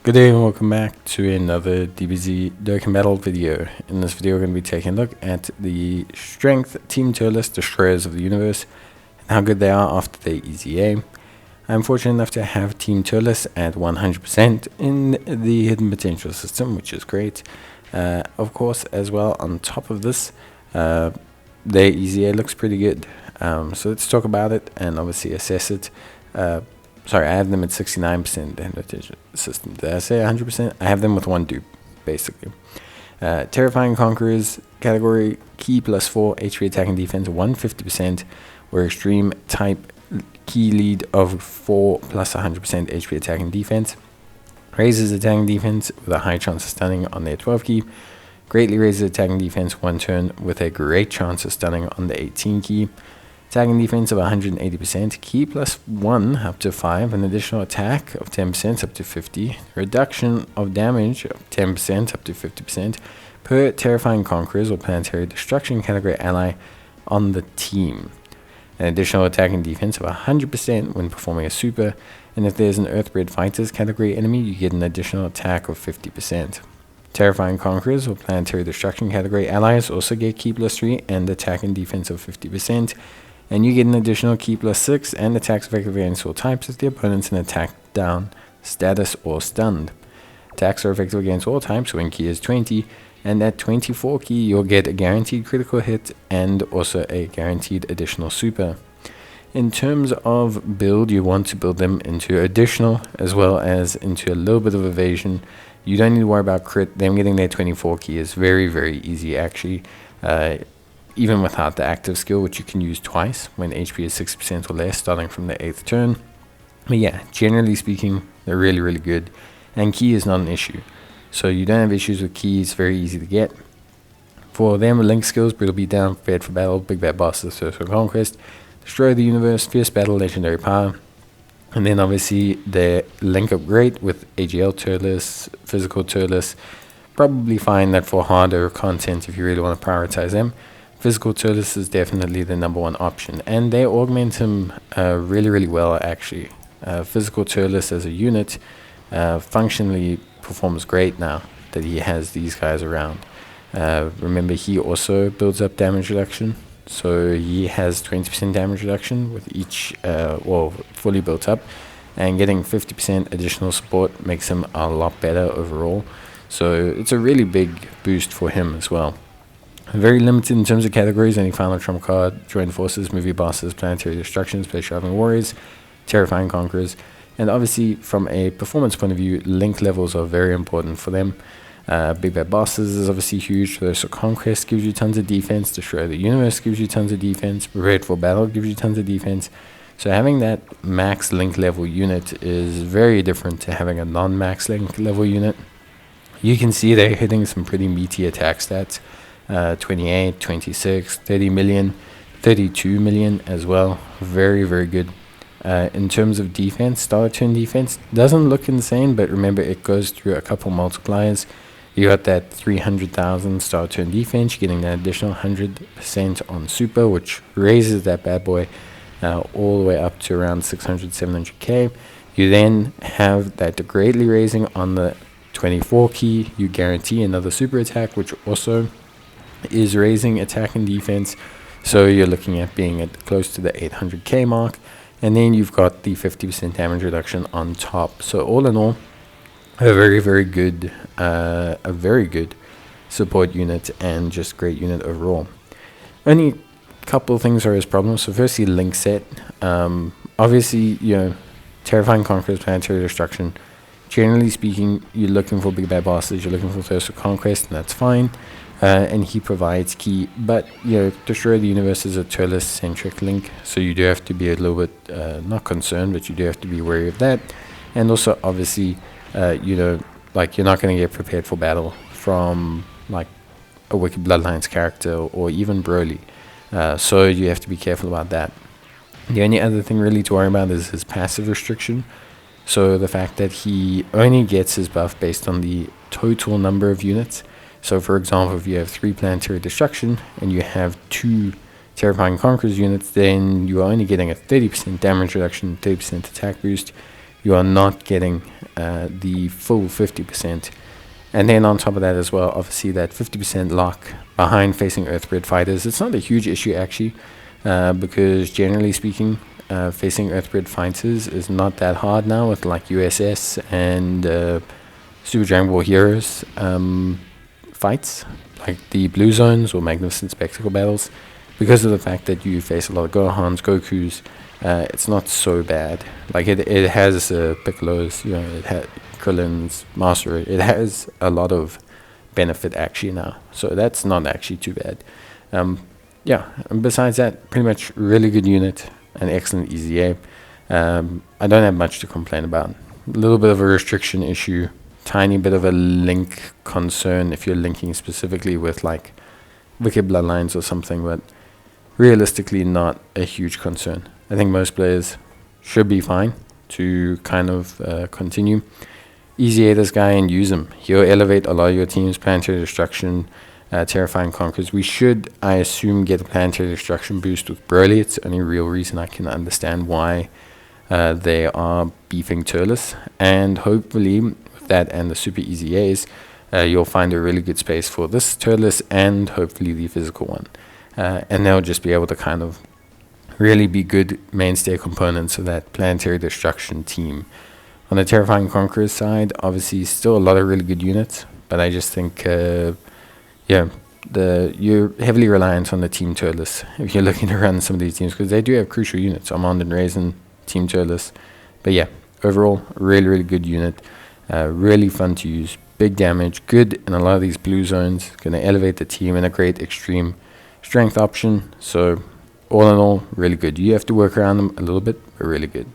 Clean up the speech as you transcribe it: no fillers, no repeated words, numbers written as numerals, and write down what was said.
Good day and welcome back to another DBZ Dokkan battle video. In this video we're going to be taking a look at the Strength Team Turles Destroyers of the Universe and how good they are after their easy aim. I'm fortunate enough to have Team Turles at 100% in the Hidden Potential system, which is great. Of course, as well, on top of this, their easy aim looks pretty good. So let's talk about it and obviously assess it. Sorry, I have them at 69% in the system. Did I say 100%? I have them with one dupe, basically. Terrifying Conquerors category, key +4, HP attack and defense 150%, or extreme type key lead of 4 plus 100% HP attack and defense. Raises attack and defense with a high chance of stunning on their 12 key. Greatly raises attack and defense 1 turn with a great chance of stunning on the 18 key. Attack and defense of 180%, key +1 up to 5, an additional attack of 10% up to 50, reduction of damage of 10% up to 50% per Terrifying Conquerors or Planetary Destruction category ally on the team. An additional attack and defense of 100% when performing a super, and if there's an Earthbred Fighters category enemy, you get an additional attack of 50%. Terrifying Conquerors or Planetary Destruction category allies also get key +3 and attack and defense of 50%. And you get an additional key +6 and attacks effective against all types if the opponent's in attack down, status, or stunned. Attacks are effective against all types when key is 20, and at 24 key you'll get a guaranteed critical hit and also a guaranteed additional super. In terms of build, you want to build them into additional as well as into a little bit of evasion. You don't need to worry about crit. Them getting their 24 key is very easy actually. Even without the active skill, which you can use twice when HP is 6% or less starting from the 8th turn. But yeah, generally speaking, they're really good, and key is not an issue. So you don't have issues with key, it's very easy to get. For them, link skills, Brutal Beatdown, Prepared for Battle, Big Bad Bosses, Thirst for Conquest, Destroy the Universe, Fierce Battle, Legendary Power. And then obviously they link up great with AGL Turles, Physical Turles. Probably find that for harder content if you really want to prioritize them. Physical Turles is definitely the #1 option, and they augment him really well actually. Physical Turles as a unit functionally performs great now that he has these guys around. Remember, he also builds up damage reduction, so he has 20% damage reduction with each, fully built up, and getting 50% additional support makes him a lot better overall. So it's a really big boost for him as well. Very limited in terms of categories, any final trump card, joined forces, movie bosses, planetary destruction, space traveling warriors, terrifying conquerors, and obviously from a performance point of view, link levels are very important for them. Big bad bosses is obviously huge. Thirst for Conquest gives you tons of defense, Destroy the Universe gives you tons of defense, Prepared for Battle gives you tons of defense. So having that max link level unit is very different to having a non-max link level unit. You can see they're hitting some pretty meaty attack stats. 28, 26, 30 million, 32 million as well. Very good. In terms of defense, start turn defense doesn't look insane, but remember it goes through a couple multipliers. You got that 300,000 start turn defense, you're getting that additional 100% on super, which raises that bad boy all the way up to around 600, 700k. You then have that greatly raising on the 24 key. You guarantee another super attack, which also is raising attack and defense, so you're looking at being at close to the 800k mark, and then you've got the 50% damage reduction on top. So all in all, a very good support unit and just great unit overall. Only a couple of things are his problems. So firstly, link set. Obviously, Terrifying Conquerors, Planetary Destruction. Generally speaking, you're looking for big bad bosses, you're looking for Thirst for Conquest, and that's fine. And he provides key, but Destroy the Universe is a Turles centric link, so you do have to be a little bit not concerned, but you do have to be wary of that. And also obviously you're not going to get Prepared for Battle from like a Wicked Bloodlines character or even Broly, so you have to be careful about that. The only other thing really to worry about is his passive restriction. So the fact that he only gets his buff based on the total number of units. So for example, if you have 3 Planetary Destruction and you have 2 Terrifying Conquerors units, then you are only getting a 30% damage reduction, 30% attack boost. You are not getting the full 50%. And then on top of that as well, obviously that 50% lock behind facing Earthbred fighters. It's not a huge issue actually, because generally speaking, facing Earthbred fighters is not that hard now with like USS and Super Dragon Ball Heroes fights, like the Blue Zones or Magnificent Spectacle battles. Because of the fact that you face a lot of Gohans, Gokus, it's not so bad. Like it has Piccolos, you know, it has Krillin's, Master. It has a lot of benefit actually now, so that's not actually too bad. Yeah, and besides that, pretty much really good unit, an excellent EZA. I don't have much to complain about. A little bit of a restriction issue, tiny bit of a link concern if you're linking specifically with like Wicked Bloodlines or something, but realistically not a huge concern. I think most players should be fine to kind of continue. EZA this guy and use him. He'll elevate a lot of your team's Planetary Destruction, Terrifying Conquerors. We should, I assume, get a Planetary Destruction boost with Broly. It's the only real reason I can understand why they are beefing Turles. And hopefully, with that and the Super EZAs, you'll find a really good space for this Turles and hopefully the physical one. And they'll just be able to kind of really be good mainstay components of that Planetary Destruction team. On the Terrifying Conquerors side, obviously still a lot of really good units, but I just think, yeah, you're heavily reliant on the Team Turles if you're looking to run some of these teams, because they do have crucial units, Armand and Raisin, Team Turles. But yeah, overall, really good unit, really fun to use, big damage, good in a lot of these blue zones, going to elevate the team in a great extreme strength option. So all in all, really good. You have to work around them a little bit, but really good.